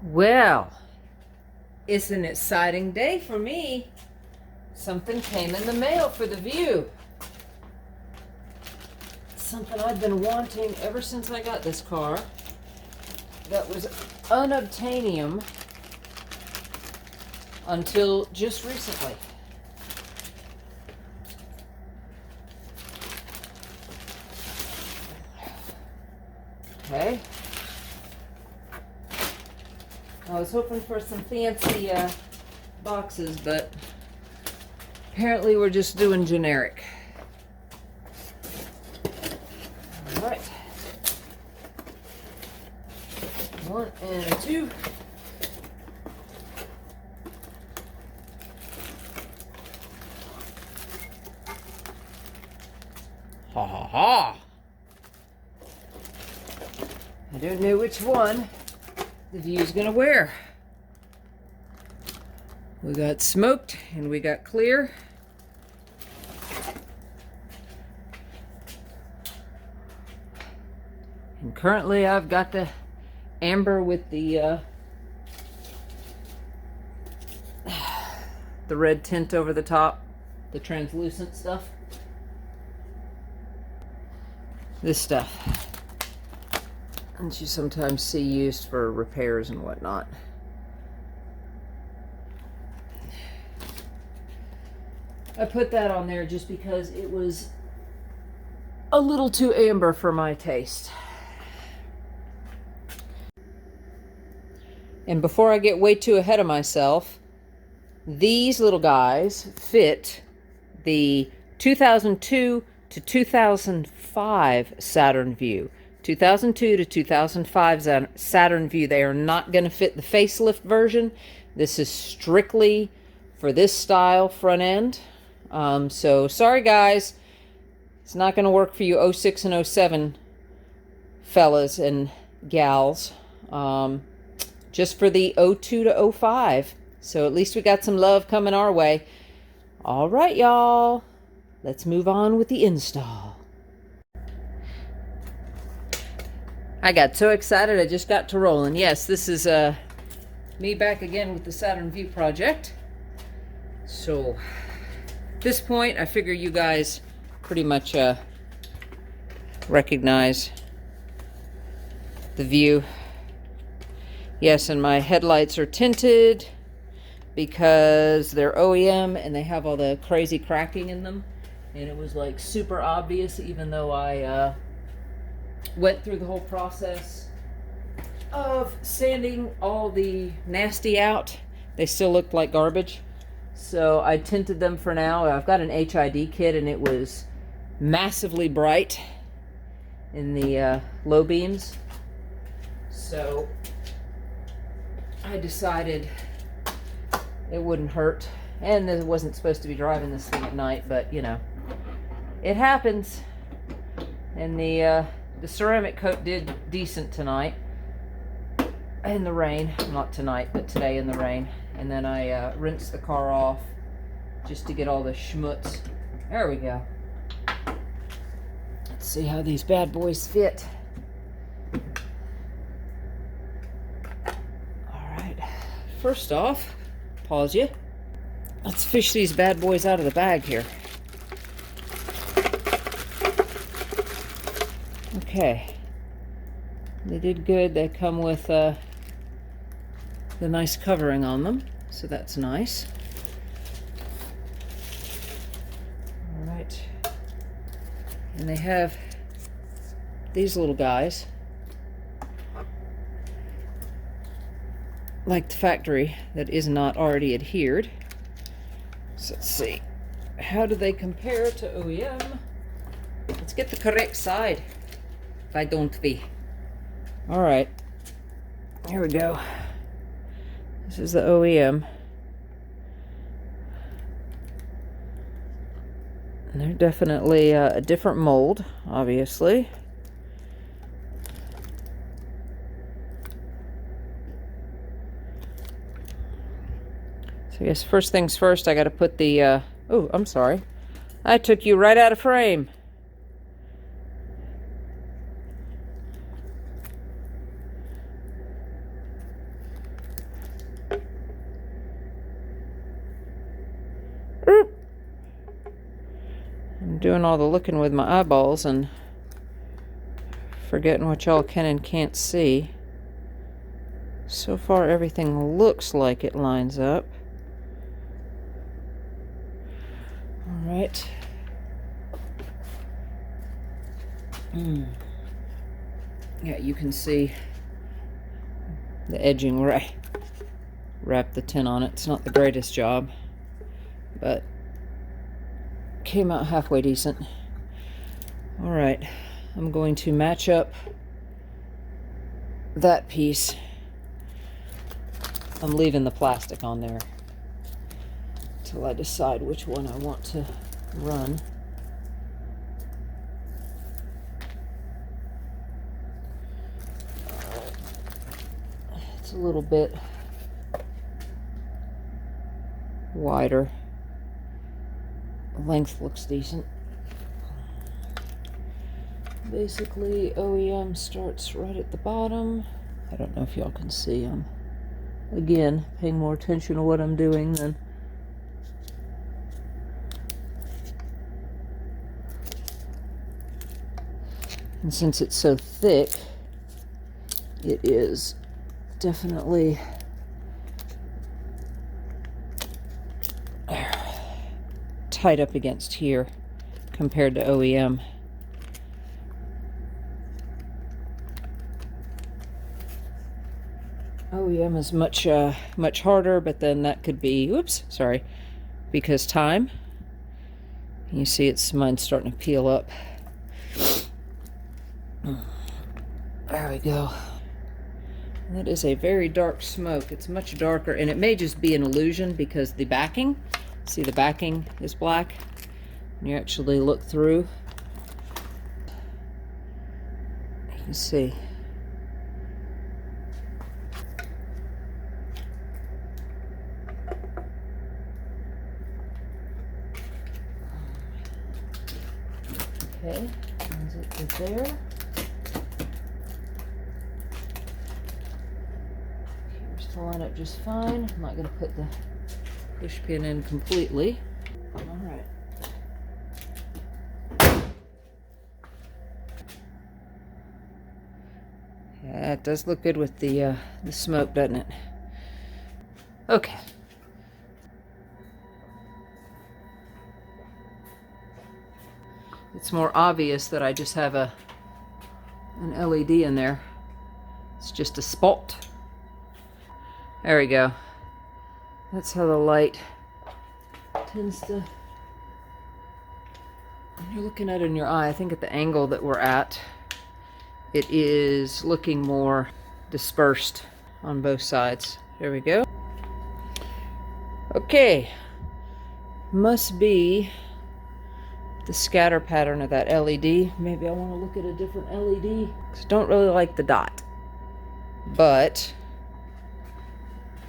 Well, it's an exciting day for me. Something came in the mail for the Vue. Something I've been wanting ever since I got this car. That was unobtainium until just recently. Okay. I was hoping for some fancy boxes, but apparently we're just doing generic. All right. 1 and 2. Ha ha ha. I don't know which one the Vue's gonna wear. We got smoked and we got clear. And currently I've got the amber with the red tint over the top, the translucent stuff. This stuff. And you sometimes see used for repairs and whatnot. I put that on there just because it was a little too amber for my taste. And before I get way too ahead of myself, these little guys fit the 2002 to 2005 Saturn Vue. 2002 to 2005 Saturn Vue. They are not going to fit the facelift version. This is strictly for this style front end. So sorry guys, it's not going to work for you 06 and 07 fellas and gals. Just for the 02 to 05. So at least we got some love coming our way. All right, y'all. Let's move on with the install. I got so excited I just got to rolling. Yes, this is me back again with the Saturn Vue project. So at this point, I figure you guys pretty much recognize the Vue. Yes, and my headlights are tinted because they're OEM and they have all the crazy cracking in them. And it was like super obvious, even though I went through the whole process of sanding all the nasty out. They still looked like garbage. So I tinted them for now. I've got an HID kit and it was massively bright in the low beams. So I decided it wouldn't hurt. And I wasn't supposed to be driving this thing at night, but you know, it happens. And the ceramic coat did decent tonight in the rain. Not tonight, but today in the rain. And then I rinsed the car off just to get all the schmutz. There we go. Let's see how these bad boys fit. Alright, first off, pause you. Let's fish these bad boys out of the bag here. Okay, they did good. They come with the nice covering on them, so that's nice. All right, and they have these little guys, like the factory, that is not already adhered. So let's see, how do they compare to OEM? Let's get the correct side. Why don't we? All right, here we go. This is the OEM. And they're definitely a different mold, obviously. So I guess first things first, I got to put the, oh, I'm sorry. I took you right out of frame. I'm doing all the looking with my eyeballs and forgetting what y'all can and can't see. So far, everything looks like it lines up. All right. Yeah, you can see the edging where I wrapped the tin on it. It's not the greatest job, but came out halfway decent. All right, I'm going to match up that piece. I'm leaving the plastic on there till I decide which one I want to run. It's a little bit wider. Length looks decent. Basically, OEM starts right at the bottom. I don't know if y'all can see. I'm, again, paying more attention to what I'm doing than and since it's so thick, it is definitely tight up against here compared to OEM. OEM is much harder, but then that could be, oops, sorry, because time. You see it's mine's starting to peel up. There we go. That is a very dark smoke. It's much darker, and it may just be an illusion because the backing, see the backing is black. When you actually look through, you can see. Okay, runs it to there. Here's to line up just fine. I'm not going to put the push pin in completely. All right. Yeah, it does look good with the smoke, doesn't it? Okay. It's more obvious that I just have an LED in there. It's just a spot. There we go. That's how the light tends to, when you're looking at it in your eye, I think at the angle that we're at, it is looking more dispersed on both sides. There we go. Okay. Must be the scatter pattern of that LED. Maybe I want to look at a different LED. 'Cause I don't really like the dot. But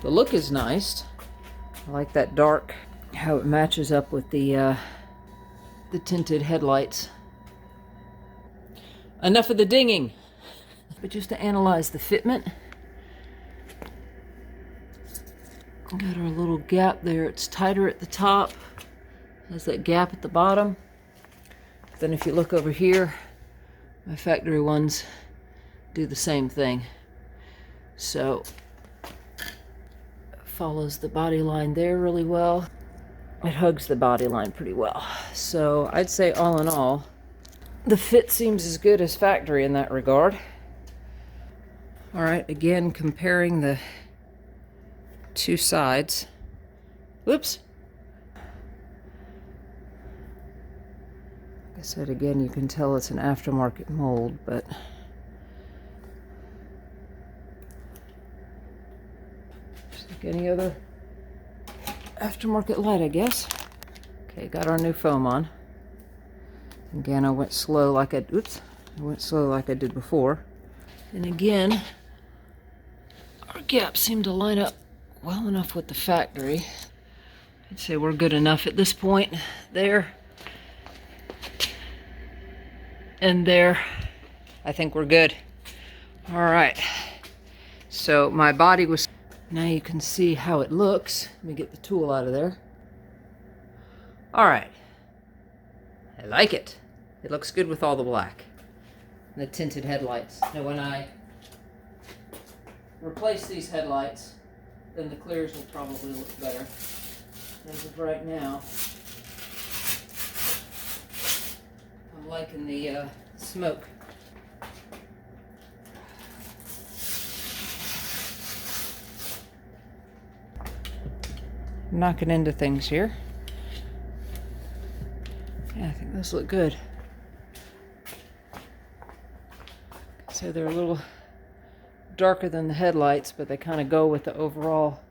the look is nice. I like that dark, how it matches up with the tinted headlights. Enough of the dinging. But just to analyze the fitment. Got our little gap there. It's tighter at the top. Has that gap at the bottom. Then if you look over here, my factory ones do the same thing. So follows the body line there really well. It hugs the body line pretty well. So I'd say all in all, the fit seems as good as factory in that regard. All right, again, comparing the two sides. Whoops. Like I said, again, you can tell it's an aftermarket mold, but just like any other aftermarket light, I guess. Okay, got our new foam on. Again, I went slow like I went slow like I did before. And again, our gaps seem to line up well enough with the factory. I'd say we're good enough at this point. There. And there. I think we're good. All right. So my body was... Now you can see how it looks. Let me get the tool out of there. All right. I like it. It looks good with all the black. And the tinted headlights. Now when I replace these headlights, then the clears will probably look better. As of right now, I'm liking the smoke. Knocking into things here. Yeah, I think those look good. So they're a little darker than the headlights, but they kind of go with the overall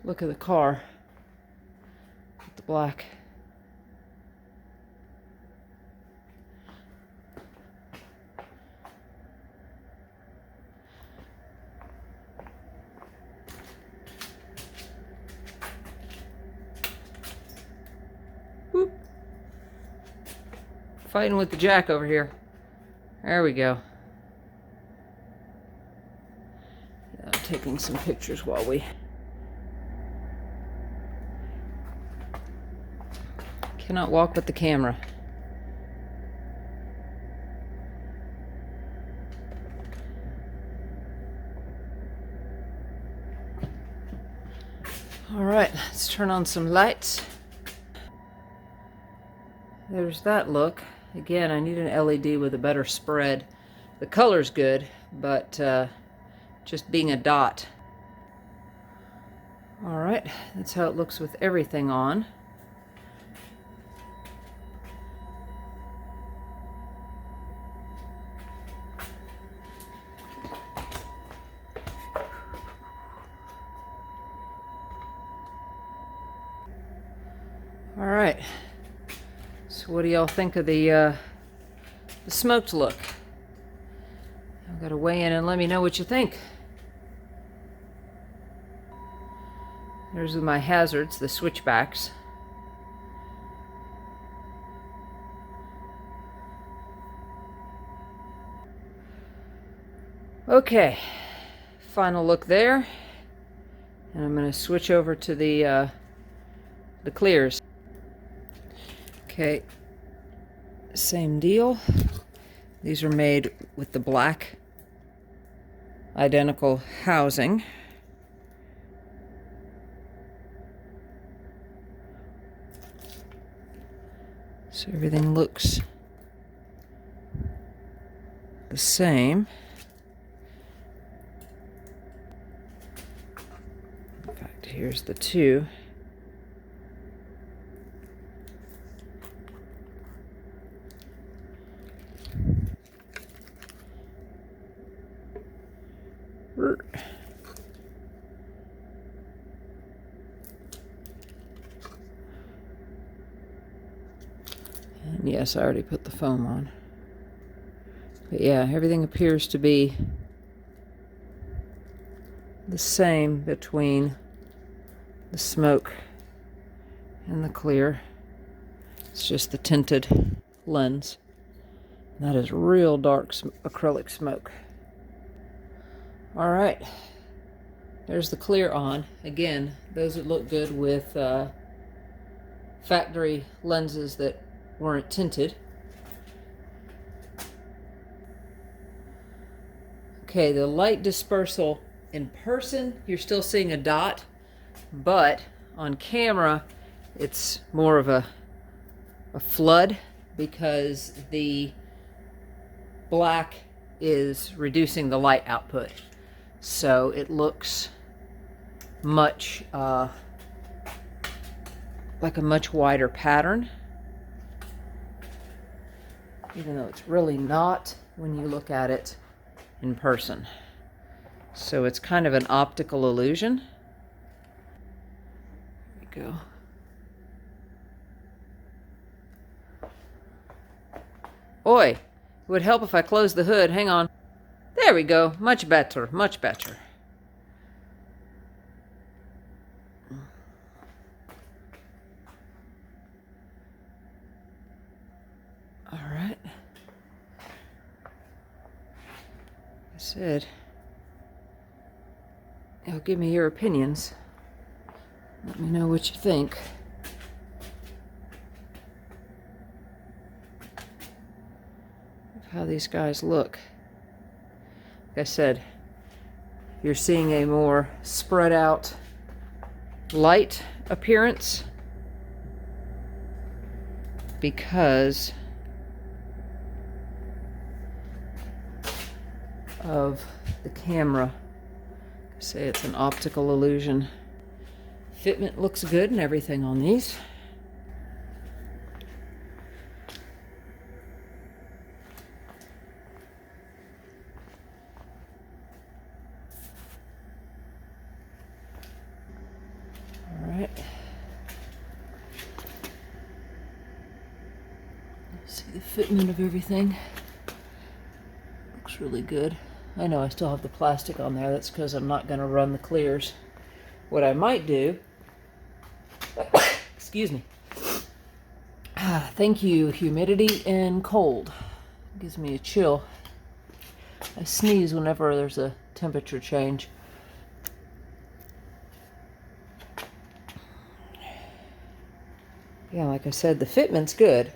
look of the car with the black. Whoop. Fighting with the jack over here. There we go. Yeah, I'm taking some pictures while we cannot walk with the camera. All right, let's turn on some lights. There's that look. Again, I need an LED with a better spread. The color's good, but just being a dot. All right, that's how it looks with everything on. All right. So what do y'all think of the smoked look? I've got to weigh in and let me know what you think. There's my hazards, the switchbacks. Okay, final look there. And I'm going to switch over to the clears. Okay, same deal. These are made with the black identical housing. So everything looks the same. In fact, here's the two. And yes, I already put the foam on. But yeah, everything appears to be the same between the smoke and the clear. It's just the tinted lens. That is real dark acrylic smoke. All right, there's the clear on. Again, those would look good with factory lenses that weren't tinted. Okay, the light dispersal in person, you're still seeing a dot, but on camera, it's more of a flood because the black is reducing the light output. So it looks much like a much wider pattern, even though it's really not when you look at it in person. So it's kind of an optical illusion. There we go. Oi, it would help if I closed the hood. Hang on. There we go. Much better, much better. All right. I said, you'll give me your opinions. Let me know what you think. how these guys look. Like I said, you're seeing a more spread out light appearance because of the camera. Say it's an optical illusion. Fitment looks good and everything on these. All right. See the fitment of everything. Looks really good. I know I still have the plastic on there. That's because I'm not going to run the clears. What I might do, excuse me. Thank you, humidity and cold. Gives me a chill. I sneeze whenever there's a temperature change. Yeah, like I said, the fitment's good.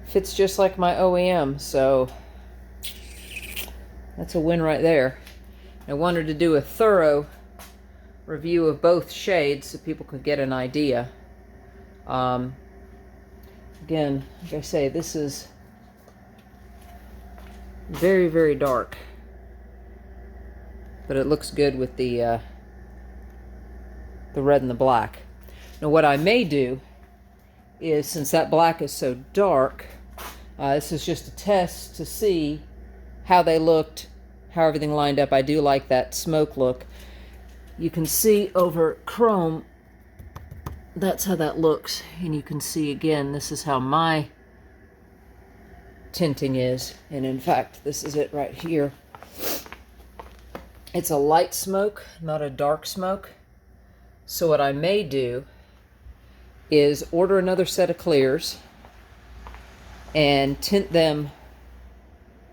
Fits just like my OEM, so that's a win right there. I wanted to do a thorough review of both shades so people could get an idea. Again, like I say, this is very, very dark, but it looks good with the red and the black. Now what I may do is, since that black is so dark, this is just a test to see how they looked, how everything lined up. I do like that smoke look. You can see over chrome, that's how that looks. And you can see again, this is how my tinting is. And in fact, this is it right here. It's a light smoke, not a dark smoke. So what I may do is order another set of clears and tint them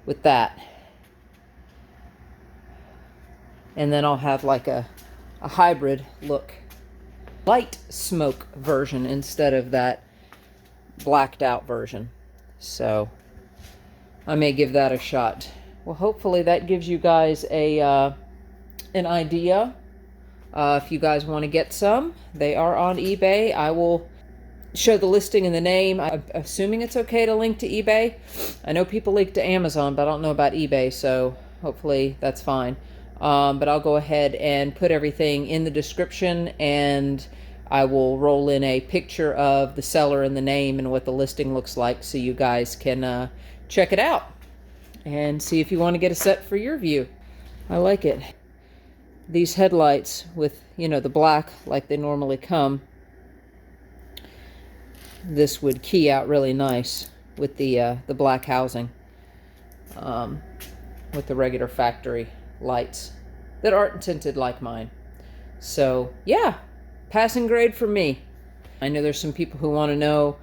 with that. And then I'll have like a hybrid look. Light smoke version instead of that blacked out version. So I may give that a shot. Well, hopefully that gives you guys an idea. If you guys want to get some, they are on eBay. I will show the listing and the name. I'm assuming it's okay to link to eBay. I know people link to Amazon, but I don't know about eBay, so hopefully that's fine. But I'll go ahead and put everything in the description, and I will roll in a picture of the seller and the name and what the listing looks like so you guys can check it out and see if you want to get a set for your Vue. I like it. These headlights with, you know, the black like they normally come, this would key out really nice with the black housing, with the regular factory lights that aren't tinted like mine. So yeah, passing grade for me. I know there's some people who want to know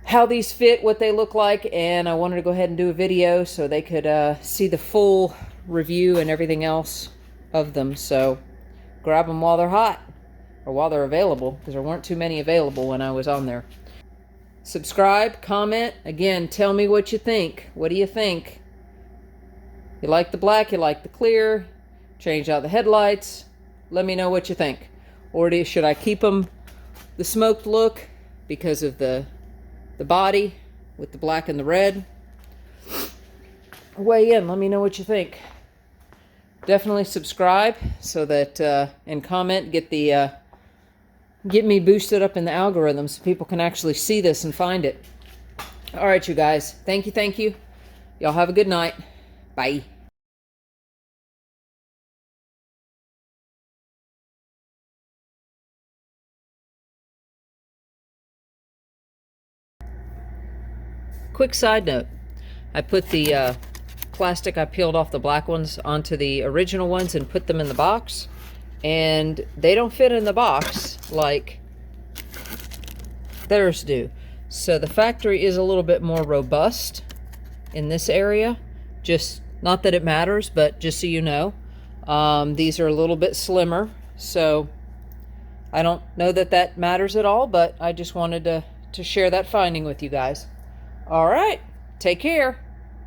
how these fit, what they look like, and I wanted to go ahead and do a video so they could see the full review and everything else of them. So grab them while they're hot, or while they're available, because there weren't too many available when I was on there. Subscribe, comment. Again, tell me what you think. What do you think? You like the black, you like the clear, change out the headlights. Let me know what you think. Or should I keep them the smoked look because of the body with the black and the red? Weigh in, let me know what you think. Definitely subscribe so that and comment, get me boosted up in the algorithm so people can actually see this and find it. All right, you guys. Thank you. Y'all have a good night. Bye. Quick side note. I put the plastic I peeled off the black ones onto the original ones and put them in the box. And they don't fit in the box like theirs do. So the factory is a little bit more robust in this area. Just, not that it matters, but just so you know. These are a little bit slimmer, so I don't know that that matters at all, but I just wanted to share that finding with you guys. All right. Take care.